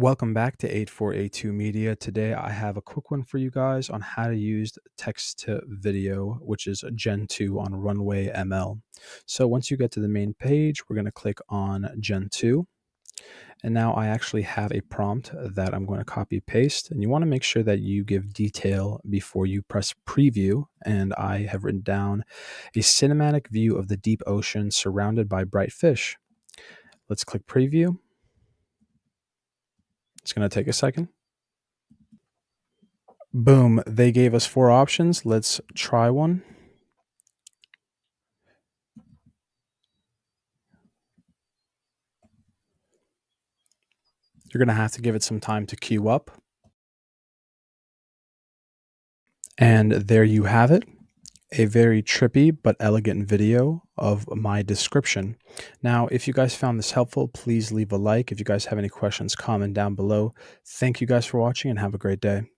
Welcome back to 8482 Media. Today I have a quick one for you guys on how to use text to video, which is Gen 2 on RunwayML. So once you get to the main page, we're going to click on Gen 2. And now I actually have a prompt that I'm going to copy paste. And you want to make sure that you give detail before you press preview. And I have written down a cinematic view of the deep ocean surrounded by bright fish. Let's click preview. It's going to take a second. Boom, they gave us 4 options. Let's try one. You're going to have to give it some time to queue up. And there you have it, a very trippy but elegant video of my description. Now, if you guys found this helpful, please leave a like. If you guys have any questions, comment down below. Thank you guys for watching and have a great day.